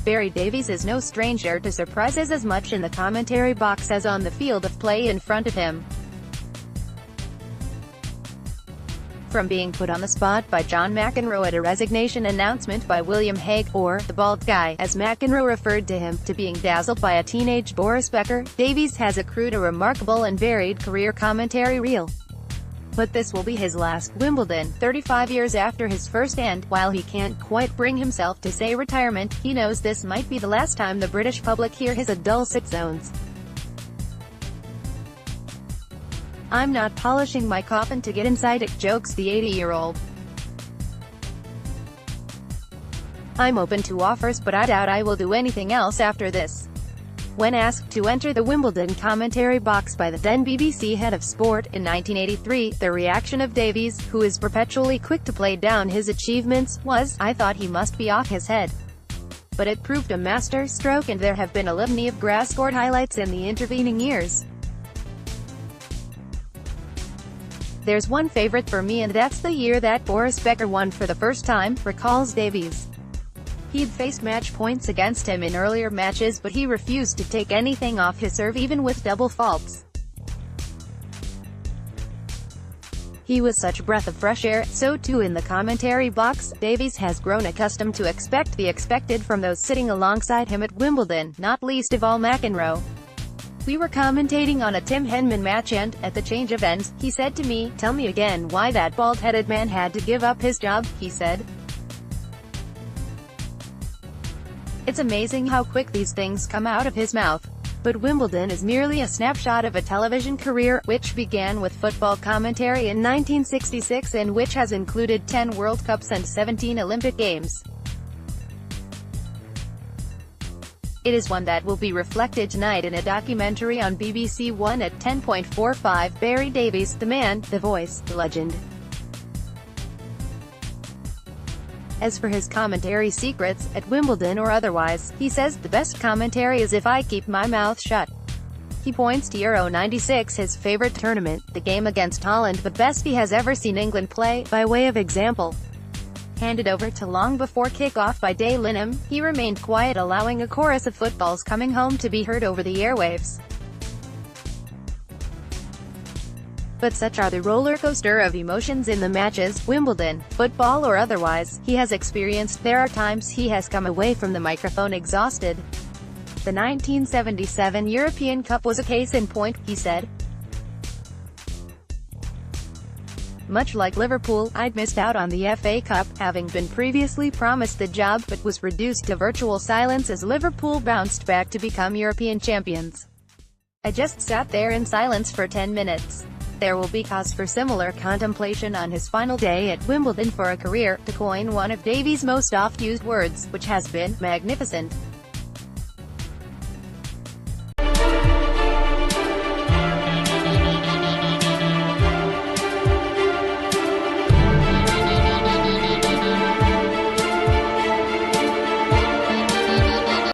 Barry Davies is no stranger to surprises as much in the commentary box as on the field of play in front of him. From being put on the spot by John McEnroe at a resignation announcement by William Hague, or the bald guy, as McEnroe referred to him, to being dazzled by a teenage Boris Becker, Davies has accrued a remarkable and varied career commentary reel. But this will be his last Wimbledon, 35 years after his first, and, while he can't quite bring himself to say retirement, he knows this might be the last time the British public hear his dulcet tones. "I'm not polishing my coffin to get inside it," jokes the 80-year-old. "I'm open to offers, but I doubt I will do anything else after this." When asked to enter the Wimbledon commentary box by the then BBC head of sport in 1983, the reaction of Davies, who is perpetually quick to play down his achievements, was, "I thought he must be off his head." But it proved a master stroke, and there have been a litany of grass-court highlights in the intervening years. "There's one favorite for me, and that's the year that Boris Becker won for the first time," recalls Davies. He'd faced match points against him in earlier matches, but he refused to take anything off his serve even with double faults. "He was such a breath of fresh air." So too in the commentary box, Davies has grown accustomed to expect the expected from those sitting alongside him at Wimbledon, not least of all McEnroe. "We were commentating on a Tim Henman match and, at the change of ends, he said to me, 'Tell me again why that bald-headed man had to give up his job,' he said. It's amazing how quick these things come out of his mouth. But Wimbledon is merely a snapshot of a television career, which began with football commentary in 1966 and which has included 10 World Cups and 17 Olympic Games. It is one that will be reflected tonight in a documentary on BBC One at 10:45. Barry Davies, the man, the voice, the legend. As for his commentary secrets, at Wimbledon or otherwise, he says, "The best commentary is if I keep my mouth shut." He points to Euro '96, his favorite tournament, the game against Holland, but best he has ever seen England play, by way of example. Handed over to long before kick-off by Day Linham, he remained quiet, allowing a chorus of footballs coming home to be heard over the airwaves. But such are the roller coaster of emotions in the matches, Wimbledon, football or otherwise, he has experienced. There are times he has come away from the microphone exhausted. The 1977 European Cup was a case in point, he said. "Much like Liverpool, I'd missed out on the FA Cup, having been previously promised the job, but was reduced to virtual silence as Liverpool bounced back to become European champions. I just sat there in silence for 10 minutes. There will be cause for similar contemplation on his final day at Wimbledon for a career, to coin one of Davies' most oft-used words, which has been magnificent.